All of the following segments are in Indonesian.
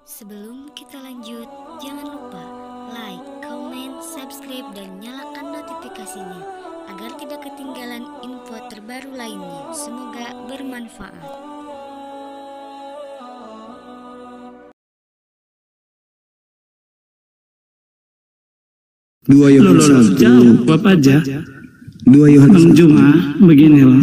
Sebelum kita lanjut, jangan lupa like, comment, subscribe, dan nyalakan notifikasinya agar tidak ketinggalan info terbaru lainnya. Semoga bermanfaat. Dua Yohanes jauh Bapak aja. 2 Yohanes Cuma beginilah.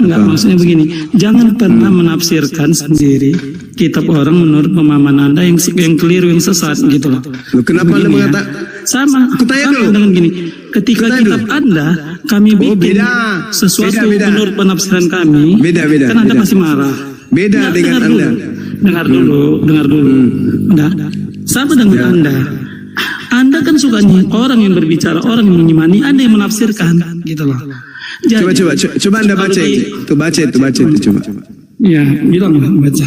Enggak, maksudnya begini, jangan pernah menafsirkan sendiri kitab orang menurut pemahaman Anda yang keliru, yang sesat gitu loh. Kenapa Anda mengatakan sama dengan gini, ketika kitab Anda kami bikin sesuatu menurut penafsiran kami, kan Anda pasti marah. Beda dengan Anda. Dengar dulu. Enggak, sama dengan Anda. Anda kan sukanya orang yang berbicara, orang yang mengimani, Anda yang menafsirkan, gitu loh. Jadi, coba Anda baca itu. Baca itu coba. Ya, bilang baca.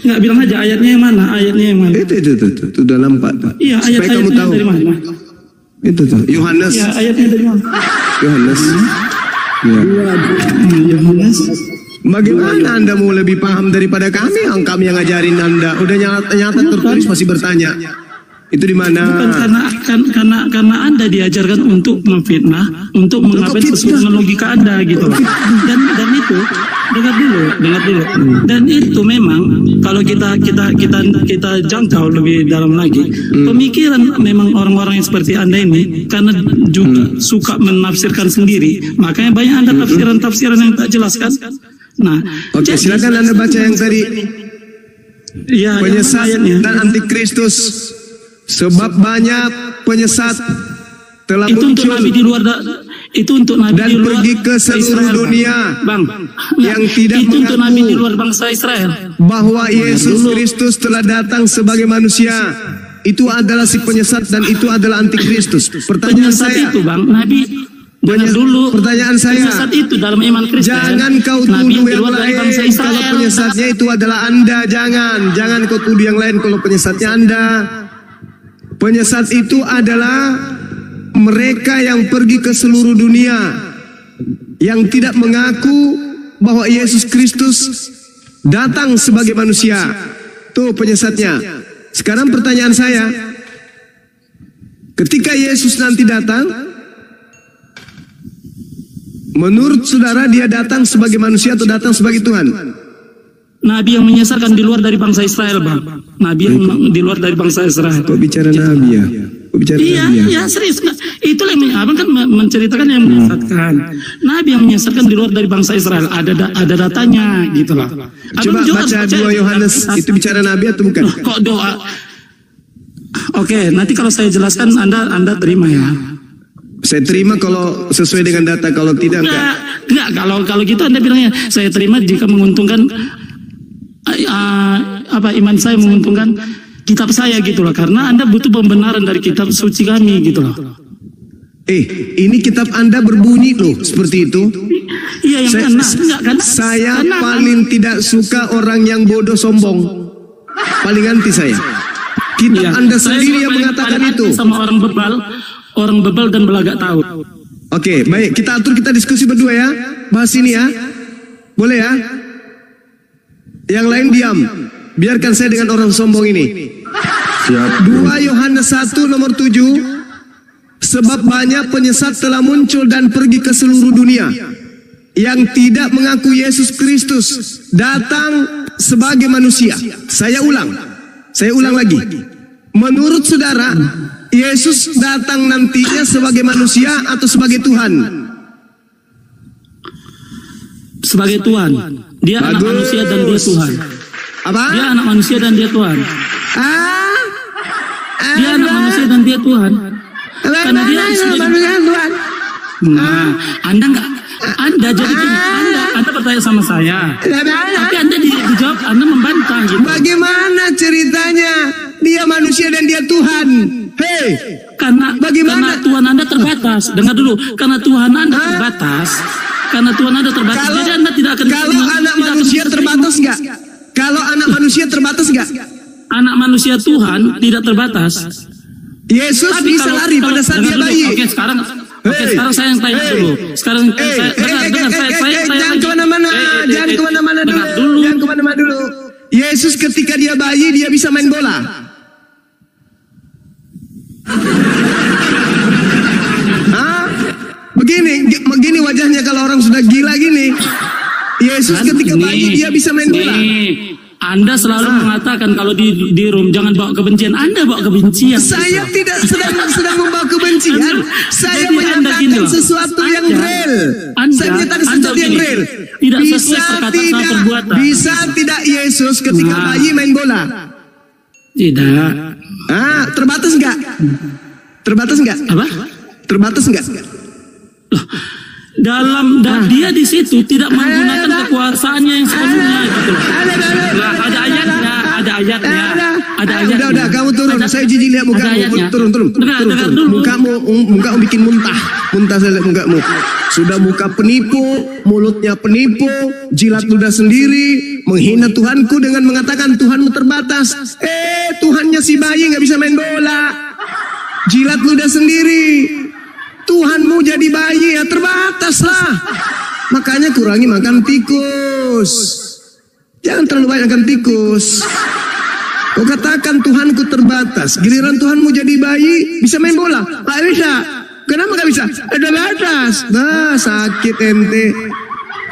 Enggak, bilang aja ayatnya yang mana? Itu dalam 4. Iya, ayatnya dari mana? Itu tuh, Yohanes. Iya, ayatnya dari mana? Yohanes. Yohanes. Bagaimana Anda mau lebih paham daripada kami? Kami yang ngajarin Anda. Udah nyata tertulis masih bertanya. Itu di mana? Bukan karena Anda diajarkan untuk memfitnah, untuk mengabaikan sesuai dengan logika Anda gitu loh. Dan itu dengar dulu. Dan itu memang kalau kita jangkau lebih dalam lagi, pemikiran memang orang-orang yang seperti Anda ini karena juga suka menafsirkan sendiri, makanya banyak Anda tafsiran yang tak jelaskan. Nah, oke, silakan Anda baca yang tadi. Ya, penyesat dan antikristus. Sebab banyak penyesat telah itu muncul untuk nabi di luar itu untuk nabi dan di luar pergi ke seluruh Israel, dunia, Bang. Yang tidak itu untuk nabi di mengaku luar bangsa Israel bahwa Yesus Kristus telah datang sebagai manusia. Itu adalah si penyesat dan itu adalah antikristus. Pertanyaan penyesat saya, itu Bang, nabi dengar dulu. Pertanyaan saya, penyesat itu dalam iman Kristen. Jangan kau tuduh yang lain kalau penyesatnya itu adalah Anda. Jangan kau tuduh yang lain kalau penyesatnya Anda. Penyesat itu adalah mereka yang pergi ke seluruh dunia, yang tidak mengaku bahwa Yesus Kristus datang sebagai manusia. Tuh penyesatnya. Sekarang pertanyaan saya, ketika Yesus nanti datang, menurut saudara dia datang sebagai manusia atau datang sebagai Tuhan? Nabi yang menyesatkan di luar dari bangsa Israel, Bang. Nabi yang di luar dari bangsa Israel. Kok bicara Nabi ya? Iya, serius. Itulah yang Abang kan menceritakan yang menyesatkan. Nabi yang menyesatkan di luar dari bangsa Israel. Ada datanya, gitu loh. Coba baca 2 Yohanes, itu bicara Nabi atau bukan? Kok doa? Oke, nanti kalau saya jelaskan Anda terima ya. Saya terima kalau sesuai dengan data, kalau tidak enggak. Kalau gitu Anda bilangnya saya terima jika menguntungkan iman saya, menguntungkan kitab saya gitu loh, karena Anda butuh pembenaran dari kitab suci kami gitu loh. Ini kitab Anda berbunyi loh seperti itu. Iya, saya paling tidak suka orang yang bodoh sombong. Paling anti saya. Kitab Anda sendiri yang mengatakan itu. Sama orang bebal dan belagak tahu. Oke, baik, kita diskusi berdua ya. Bahas ini ya. Boleh ya? Yang lain diam. Biarkan saya dengan orang sombong ini. 2 Yohanes 1 nomor 7. Sebab banyak penyesat telah muncul dan pergi ke seluruh dunia, yang tidak mengaku Yesus Kristus datang sebagai manusia. Saya ulang lagi. Menurut saudara, Yesus datang nantinya sebagai manusia atau sebagai Tuhan? Sebagai Tuhan. Dia anak manusia dan dia Tuhan. Apa? Dia anak manusia dan dia Tuhan. Dia anak manusia dan dia Tuhan. Karena dia Tuhan. Nah, Anda jadi gini, Anda bertanya sama saya. Tapi Anda dijawab, Anda membantah gitu. Bagaimana ceritanya? Dia manusia dan dia Tuhan. Hei, karena Tuhan Anda terbatas. Dengar dulu, karena Tuhan Anda terbatas. Jadi Anda tidak akan. Kalau anak manusia terbatas enggak? Anak manusia Tuhan tidak terbatas. Yesus bisa lari pada saat dia bayi. Oke, sekarang saya yang tanya dulu. Sekarang saya jangan kemana-mana dulu. Yesus ketika dia bayi dia bisa main bola. Begini wajahnya kalau orang sudah gila gini. Yesus ketika bayi dia bisa main bola. Anda selalu mengatakan kalau di room jangan bawa kebencian. Anda bawa kebencian. Saya tidak sedang membawa kebencian. Saya menyatakan sesuatu yang real. Saya menyatakan sesuatu yang real. Tidak sesuai perkataan sama perbuatan. Bisa tidak Yesus ketika bayi main bola? Tidak. Terbatas enggak? Terbatas enggak? Apa? Terbatas enggak? Dalam dia di situ tidak menggunakan kekuasaannya yang sepenuhnya gitu. Ada ayatnya. Udah, kamu turun. Saya jijik lihat mukamu. Turun. Mukamu bikin muntah saya lihat mukamu. Sudah muka penipu, mulutnya penipu, jilat ludah sendiri, menghina Tuhanku dengan mengatakan Tuhanmu terbatas. Tuhannya si bayi nggak bisa main bola. Jilat ludah sendiri. Tuhanmu jadi bayi ya terbatas lah. Makanya kurangi makan tikus. Jangan terlalu banyak makan tikus. Kau katakan Tuhanku terbatas. Giliran Tuhanmu jadi bayi bisa main bola. Gak bisa. Kenapa gak bisa? Ada batas. Sakit ente.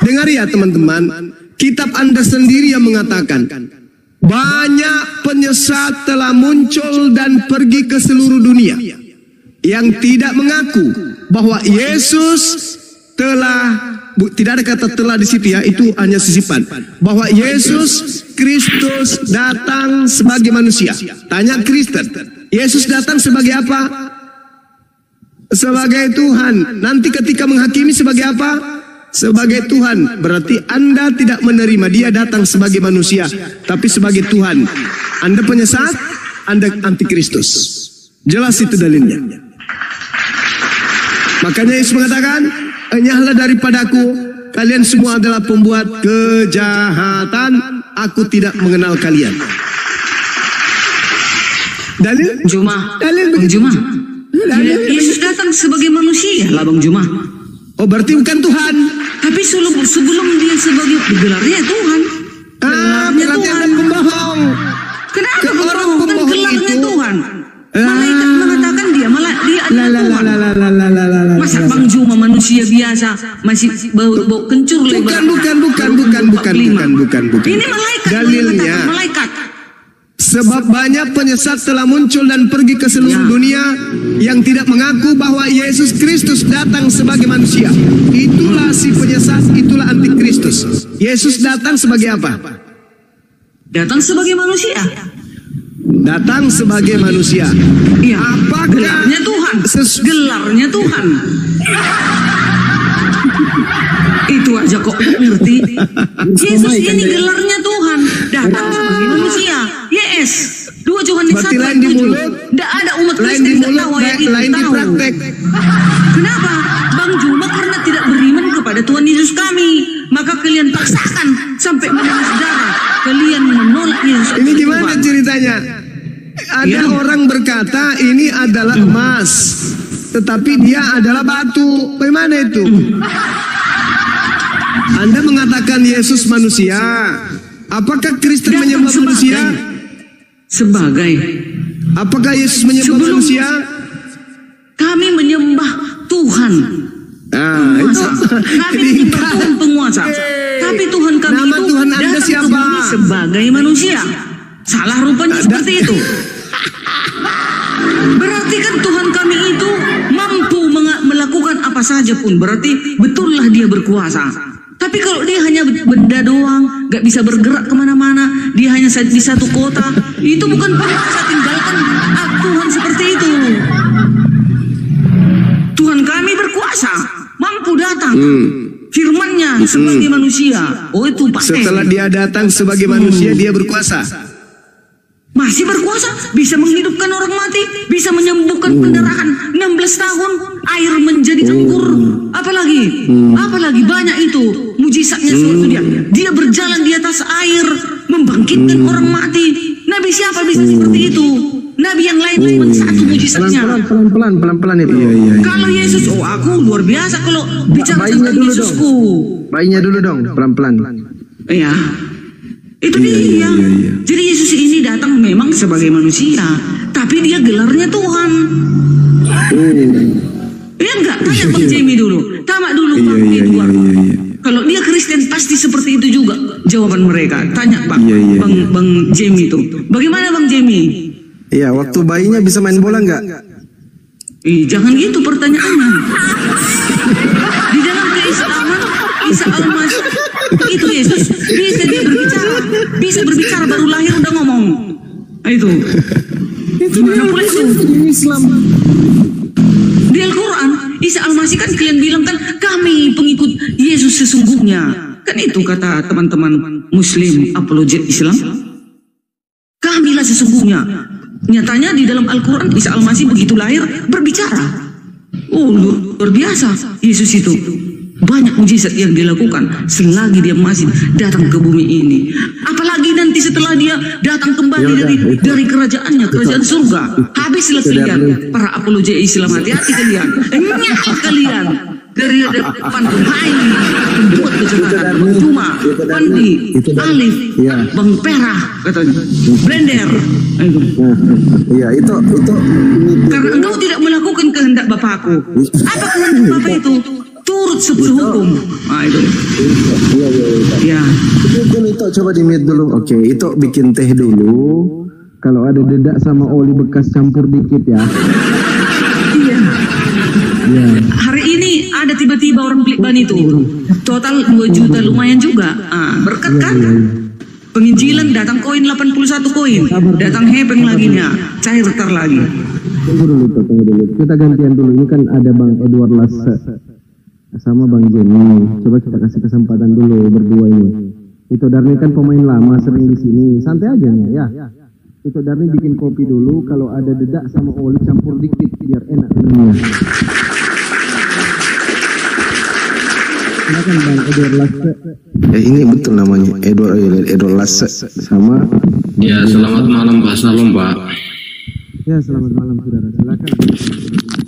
Dengar ya teman-teman. Kitab Anda sendiri yang mengatakan banyak penyesat telah muncul dan pergi ke seluruh dunia yang tidak mengaku bahwa Yesus telah, tidak ada kata telah di situ ya, itu hanya sisipan, bahwa Yesus Kristus datang sebagai manusia. Tanya Kristen, Yesus datang sebagai apa? Sebagai Tuhan. Nanti ketika menghakimi sebagai apa? Sebagai Tuhan. Berarti Anda tidak menerima dia datang sebagai manusia, tapi sebagai Tuhan. Anda penyesat, Anda antikristus. Jelas itu dalilnya. Makanya Yesus mengatakan, enyahlah daripadaku, kalian semua adalah pembuat kejahatan, aku tidak mengenal kalian. Dalil? Dalil begitu. Yesus datang sebagai manusia lah Bang Juma. Oh berarti bukan Tuhan. Tapi sebelum dia sebagai gelarnya Tuhan. Berarti Anda pembohong. Kenapa orang pembohong? Kan gelarnya itu Tuhan. Malaikat mengatakan dia adalah Tuhan. Masa Bang Juma manusia biasa masih bau kencur lebar. Bukan. Ini malaikat. Dalilnya Malaikat. Sebab banyak penyesat telah muncul dan pergi ke seluruh dunia yang tidak mengaku bahwa Yesus Kristus datang sebagai manusia. Itulah si penyesat, itulah antikristus. Yesus datang sebagai apa? Datang sebagai manusia. Datang sebagai manusia. Iya. Apakah gelarnya Tuhan? Gelarnya Tuhan. Itu aja kok ngerti. Yesus ini gelarnya Tuhan, datang sebagai manusia. Yes. 2 Yohanes 1 ayat 7. Tidak ada umat Kristen yang tahu ayat itu. Lain di praktek. Kenapa? Bang Juma karena tidak beriman kepada Tuhan Yesus kami. Maka kalian paksakan sampai menangis darah. Kalian menolak Yesus. Ini gimana ceritanya? Ada orang berkata ini adalah emas, tetapi dia adalah batu. Bagaimana itu? Anda mengatakan Yesus manusia. Apakah Kristen menyembah manusia? Sebagai. Apakah Yesus menyembah manusia? Kami menyembah Tuhan. Penguasa. Kami menyembah Tuhan penguasa. Tapi Tuhan kami nama itu Tuhan Anda siapa? Sebagai manusia. Salah rupanya seperti itu. Berarti kan Tuhan kami itu mampu melakukan apa saja pun. Berarti betullah dia berkuasa. Tapi kalau dia hanya benda doang, gak bisa bergerak kemana-mana, dia hanya di satu kota, itu bukan penguasa. Tinggalkan Tuhan seperti itu. Tuhan kami berkuasa, mampu datang. Firman-Nya sebagai manusia. Oh itu pasti. Setelah dia datang sebagai manusia, dia berkuasa. Masih berkuasa, bisa menghidupkan orang mati, bisa menyembuhkan pendarahan 16 tahun, air menjadi anggur. Apalagi banyak itu mujizatnya suatu dia. Dia berjalan di atas air, membangkitkan orang mati. Nabi siapa bisa seperti itu? Nabi yang lain cuma satu mujizatnya. Pelan-pelan itu. Iya. Kalau Yesus, aku luar biasa kalau bicara tentang Yesusku. Bayinya dulu dong, pelan-pelan. Iya. Itu dia. Jadi Yesus ini datang memang sebagai manusia, tapi dia gelarnya Tuhan. Iya enggak? Tanya Bang Jamie dulu. Tanya dulu Bang Edward. Kalau dia Kristen pasti seperti itu juga jawaban mereka. Tanya Bang Jamie itu. Bagaimana Bang Jamie? Iya, waktu bayinya bisa main bola nggak? Jangan gitu pertanyaannya. Di dalam keislaman Isa Al-Masih itu Yesus bisa dia berbicara baru lahir udah ngomong. Itu gimana boleh itu? Islam. Di Al-Quran Isa Al-Masih kan kalian bilang kan kami pengikut Yesus sesungguhnya. Kan itu kata teman-teman Muslim apologet Islam. Kamilah sesungguhnya. Nyatanya di dalam Al-Quran Isa Al-Masih begitu lahir berbicara. Oh luar biasa Yesus itu. Banyak mujizat yang dilakukan selagi dia masih datang ke bumi ini. Apalagi nanti setelah dia datang kembali dari kerajaannya, kerajaan surga. Habislah kalian para apologet Islam, hati-hati kalian. Nyakit kalian dari depan hai membuat kejahatan. Cuma Pandi, Alif, Bang Perah katanya, Blender. Iya itu. Karena engkau tidak melakukan kehendak Bapakku. Apa kehendak Bapak itu? Turut sepenuh hukum. Itu. Iya. Itu coba di-mute dulu. Oke, itu bikin teh dulu. Kalau ada dedak sama oli bekas campur dikit ya. Iya. Hari ini ada tiba-tiba orang beli ban itu. Total 2 juta lumayan juga. Berkat kan? Penginjilan datang koin 81 koin. Datang hepeng laginya. Cair tar lagi. Tunggu dulu. Kita gantian dulu. Ini kan ada Bang Edward Lasse sama Bang Jamie. Coba kita kasih kesempatan dulu berdua ini. Itu Darni kan pemain lama sering di sini. Santai aja nih ya. Itu Darni bikin kopi dulu. Kalau ada dedak sama oli campur dikit biar enak minumnya. Silakan Bang Edward Lasse. Ini betul namanya Edward Lasse sama. Ya selamat malam Pak Salom Pak. Ya selamat malam saudara. Silakan.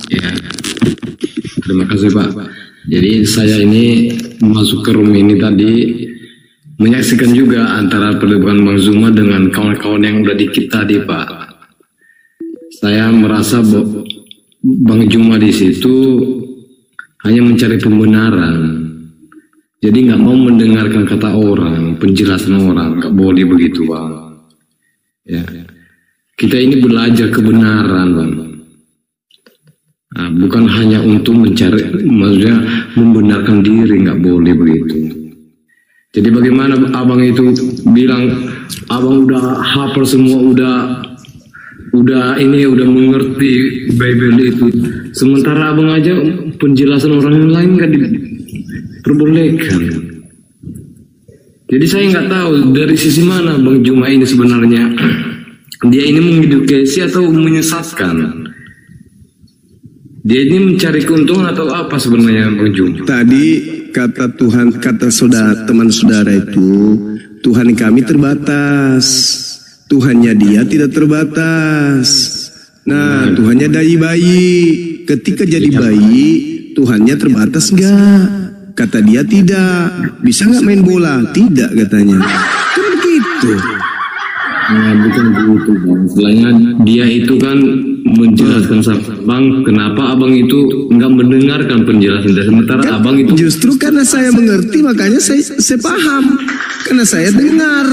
Ya terima kasih Pak. Jadi saya ini masuk ke room ini tadi menyaksikan juga antara perdebatan Bang Zuma dengan kawan-kawan yang udah dikit tadi Pak. Saya merasa Bang Zuma di situ hanya mencari pembenaran. Jadi nggak mau mendengarkan kata orang, penjelasan orang, nggak boleh begitu Bang. Ya, kita ini belajar kebenaran Bang. Nah, bukan hanya untuk mencari, maksudnya membenarkan diri, nggak boleh begitu. Jadi bagaimana abang itu bilang, abang udah hafal semua, udah mengerti Bible itu. Sementara abang aja penjelasan orang lain nggak diperbolehkan. Jadi saya nggak tahu dari sisi mana Bang Zuma ini sebenarnya. Dia ini mengedukasi atau menyesatkan? Dia ini mencari keuntungan atau apa sebenarnya Bang Zuma? Tadi kata Tuhan, kata teman saudara itu, Tuhan kami terbatas, Tuhannya dia tidak terbatas. Nah, Tuhannya dari bayi. Ketika jadi bayi, Tuhannya terbatas enggak? Kata dia tidak. Bisa nggak main bola? Tidak katanya. Kan begitu. Nah, bukan begitu Bang. Istilahnya dia itu kan menjelaskan sama Bang, kenapa abang itu nggak mendengarkan penjelasan dari sementara kan, abang itu justru karena saya mengerti makanya saya paham, karena saya dengar.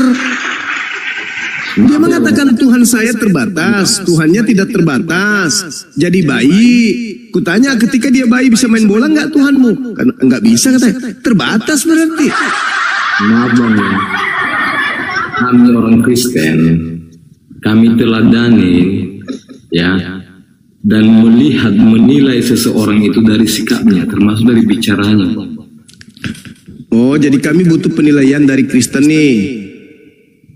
Dia mengatakan Tuhan saya terbatas, Tuhannya tidak terbatas. Jadi bayi, kutanya ketika dia bayi bisa main bola nggak Tuhanmu? Kan nggak bisa katanya, terbatas berarti. Maaf Bang, kami orang Kristen, kami teladani ya, dan menilai seseorang itu dari sikapnya, termasuk dari bicaranya. Oh, jadi kami butuh penilaian dari Kristen nih.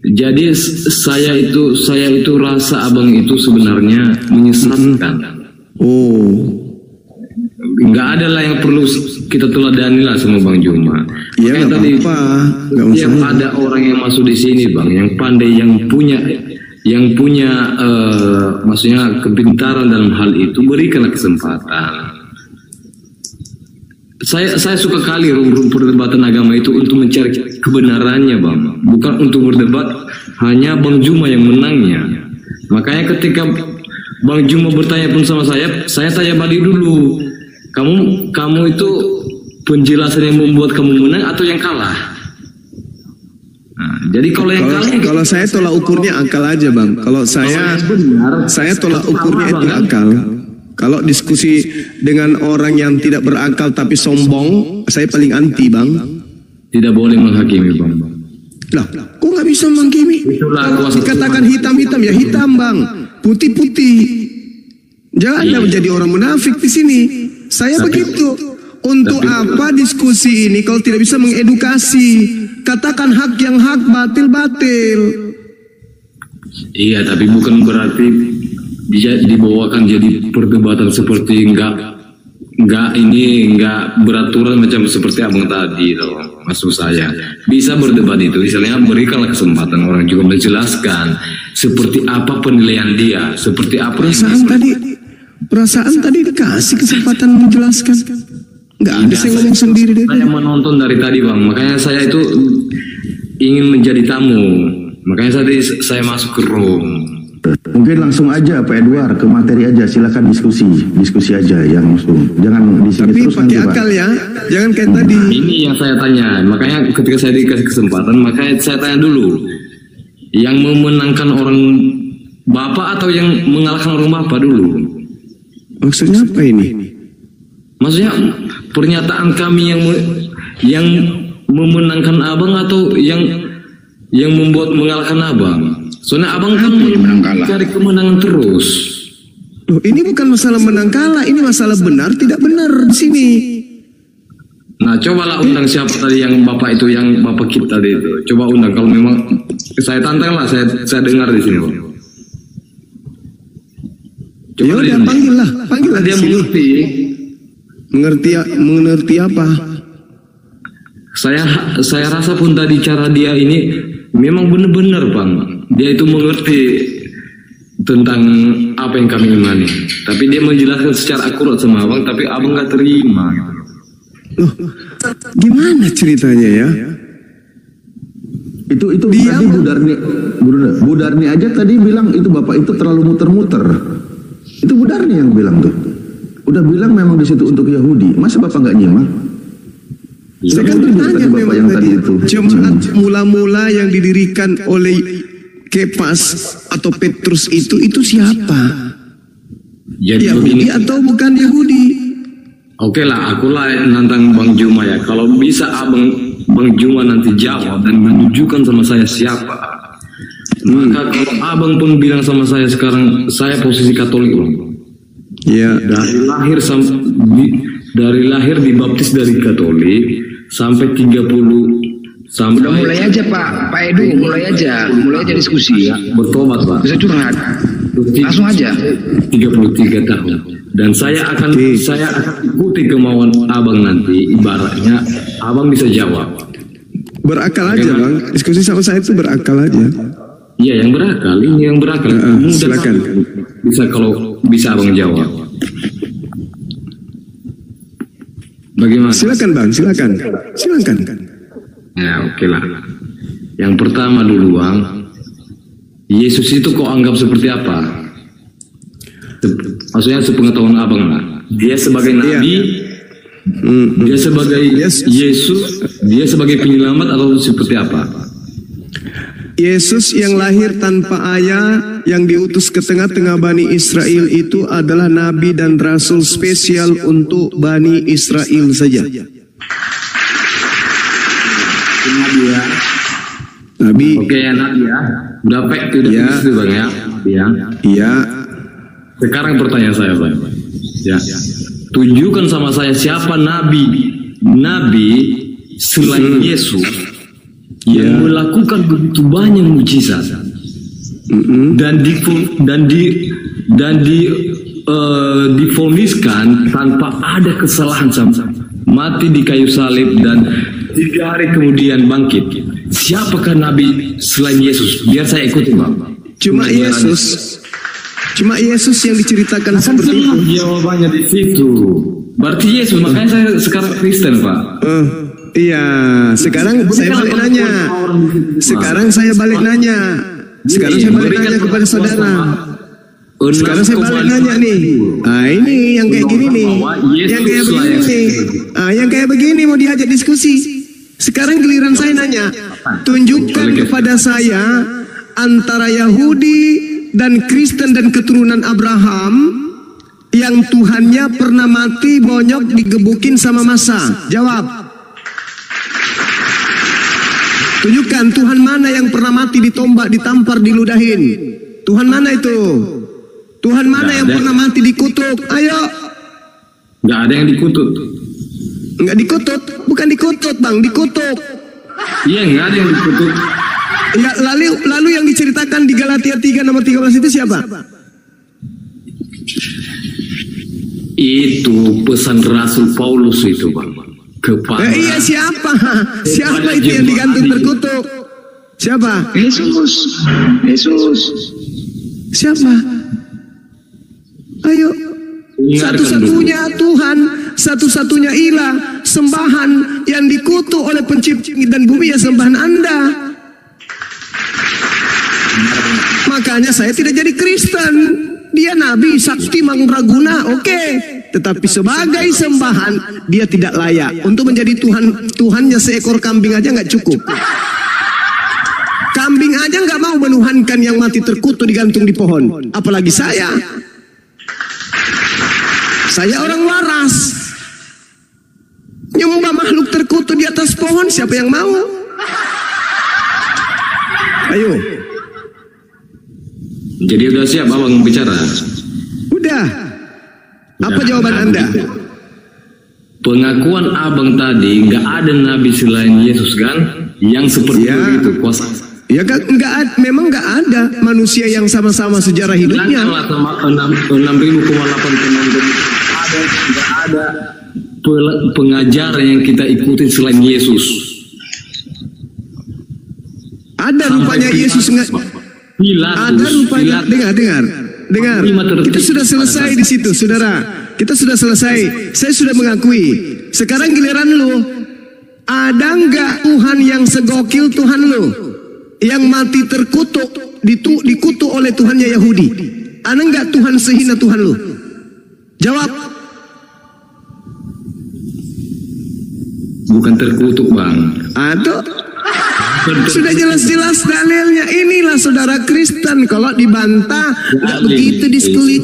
Jadi saya itu rasa abang itu sebenarnya menyesatkan. Oh, nggak ada lah yang perlu kita teladani lah sama Bang Zuma. Iya, nggak apa-apa. Yang ada orang yang masuk di sini Bang, yang pandai, yang punya maksudnya kepintaran dalam hal itu, berikanlah kesempatan. saya suka kali rum perdebatan agama itu untuk mencari kebenarannya, Bang. Bukan untuk berdebat hanya Bang Juma yang menangnya. Makanya ketika Bang Juma bertanya pun sama saya tanya balik dulu. Kamu itu penjelasan yang membuat kamu menang atau yang kalah? Nah, jadi kalau saya tolak ukurnya akal aja, Bang. Kalau saya tolak ukurnya itu akal. Kalau diskusi dengan orang yang tidak berakal tapi sombong, saya paling anti, Bang. Tidak boleh menghakimi, Bang. Lah, kok nggak bisa menghakimi? Kalau dikatakan hitam-hitam ya hitam, Bang. Putih-putih. Jangan Anda menjadi orang munafik di sini. Saya begitu. Untuk apa diskusi ini kalau tidak bisa mengedukasi? Katakan hak yang hak, batil-batil. Iya, tapi bukan berarti bisa dibawakan jadi perdebatan seperti enggak beraturan macam seperti abang tadi, toh. Maksud saya bisa berdebat itu, misalnya berikanlah kesempatan orang juga menjelaskan seperti apa penilaian dia, seperti apa perasaan tadi dikasih kesempatan menjelaskan. Enggak ada, saya ngomong sendiri deh. Saya menonton dari tadi, Bang, makanya saya itu ingin menjadi tamu, makanya saya masuk ke room. Mungkin langsung aja Pak Edward ke materi aja, silakan diskusi aja yang langsung. Jangan di sini terus nanti, Pak. Akal ya, jangan kayak tadi. Ini yang saya tanya, makanya ketika saya dikasih kesempatan, makanya saya tanya dulu, yang memenangkan orang bapak atau yang mengalahkan orang bapak dulu? Maksudnya apa ini? Maksudnya pernyataan kami yang memenangkan abang atau yang membuat mengalahkan abang? Soalnya abang kan mencari kemenangan terus. Loh, ini bukan masalah menang kalah, ini masalah benar tidak benar di sini. Nah, cobalah undang siapa tadi yang bapak itu, yang bapak kita tadi itu. Coba undang, kalau memang saya tantang lah, saya dengar di sini, Bang. Coba ya udah, panggil dia mengerti apa? Saya rasa pun tadi cara dia ini memang benar-benar, Bang. Dia itu mengerti tentang apa yang kami imani. Tapi dia menjelaskan secara akurat sama abang, tapi abang nggak terima. Loh, gimana ceritanya ya? Itu dia tadi Bu Darni aja tadi bilang itu bapak itu terlalu muter-muter. Itu Bu Darni yang bilang tuh. Udah bilang memang di situ untuk Yahudi. Masa bapak nggak nyimak? Saya kan bertanya memang yang tadi itu. Jemaat mula-mula yang didirikan oleh Kepas atau Petrus itu siapa? Jadi Yahudi atau bukan Yahudi? Oke lah, akulah nantang Bang Juma ya. Kalau bisa Bang Juma nanti jawab dan menunjukkan sama saya siapa. Maka kalau abang pun bilang sama saya sekarang saya posisi Katolik, Bang. Ya. Dari lahir dibaptis dari Katolik sampai 30 sampai. Udah mulai aja Pak Edu, mulai aja diskusi. Ya, bertobat, Pak. Bisa curhat. Langsung aja. 33 tahun. Dan saya akan ikuti kemauan abang nanti. Ibaratnya abang bisa jawab. Berakal aja, Bang. Diskusi sama saya itu berakal aja. Iya, yang berakal. Ini yang berakal. Silakan. Bisa kalau bisa abang jawab. Bagaimana? Silakan, Bang. Silakan. Ya, oke lah. Yang pertama dulu, Bang. Yesus itu kok anggap seperti apa? Maksudnya sepengetahuan abang lah. Dia sebagai nabi, dia sebagai Yesus, dia sebagai penyelamat atau seperti apa? Yesus yang lahir tanpa ayah, yang diutus ke tengah-tengah Bani Israel itu adalah nabi dan rasul spesial untuk Bani Israel saja. Nabi. Oke ya, nabi ya. Berapa itu Bang ya? Iya. Sekarang pertanyaan saya, Bang. Ya. Tunjukkan sama saya siapa nabi selain Yesus yang melakukan begitu banyak mukjizat dan divoniskan tanpa ada kesalahan, mati di kayu salib dan 3 hari kemudian bangkit. Siapakah nabi selain Yesus? Biar saya ikuti, Bang. Cuma Yesus yang diceritakan seperti itu. Jawabannya di situ. Berarti Yesus, makanya saya sekarang Kristen, Pak. Iya, sekarang saya balik nanya. Sekarang saya balik nanya. Sekarang saya balik nanya kepada saudara. Sekarang saya balik nanya nih. Ah, ini yang kayak gini nih. Yang kayak begini nih. Ah, yang kayak begini mau diajak diskusi. Sekarang giliran saya nanya. Tunjukkan kepada saya antara Yahudi dan Kristen dan keturunan Abraham yang Tuhannya pernah mati bonyok digebukin sama massa. Jawab. Tunjukkan Tuhan mana yang pernah mati ditombak, ditampar, diludahin. Tuhan mana itu? Tuhan mana yang pernah mati dikutuk? Ayo. Nggak ada yang dikutuk. Nggak dikutuk, bukan dikutuk bang, dikutuk. Iya, nggak ada yang dikutuk. Ya, lalu yang diceritakan di Galatia 3 nomor 13 itu siapa? Itu pesan Rasul Paulus itu, Bang. Kepada iya, siapa? Siapa itu yang digantung terkutuk? Siapa? Yesus. Siapa? Ayo. Satu-satunya Tuhan, satu-satunya ilah, sembahan yang dikutuk oleh pencipta dan bumi ya sembahan Anda. Makanya saya tidak jadi Kristen. Dia nabi, sakti, mangraguna, oke. Tetapi sebagai sembahan, dia tidak layak. Untuk menjadi Tuhannya seekor kambing aja nggak cukup. Kambing aja nggak mau menuhankan yang mati terkutuk digantung di pohon. Apalagi saya. Saya orang waras. Nyembah makhluk terkutuk di atas pohon, siapa yang mau? Ayo. Jadi udah siap Abang bicara? Udah. Apa jawaban Anda? Pengakuan Abang tadi nggak ada nabi selain Yesus kan? Yang seperti itu kuasa. Ya kan memang nggak ada manusia yang sama-sama sejarah hidupnya. 6.800 nggak ada pengajaran yang kita ikutin selain Yesus. Ada rupanya Yesus nggak. Ada rupanya. Dengar. Kita sudah selesai di situ, saudara. Kita sudah selesai. Saya sudah mengakui. Sekarang giliran lu. Ada nggak Tuhan yang segokil Tuhan lu? Yang mati terkutuk, dikutuk oleh Tuhannya Yahudi? Ada nggak Tuhan sehina Tuhan lu? Jawab. Bukan terkutuk, Bang. Aduh. Sudah jelas-jelas dalilnya. Inilah saudara Kristen. Kalau dibantah nggak begitu diskusi.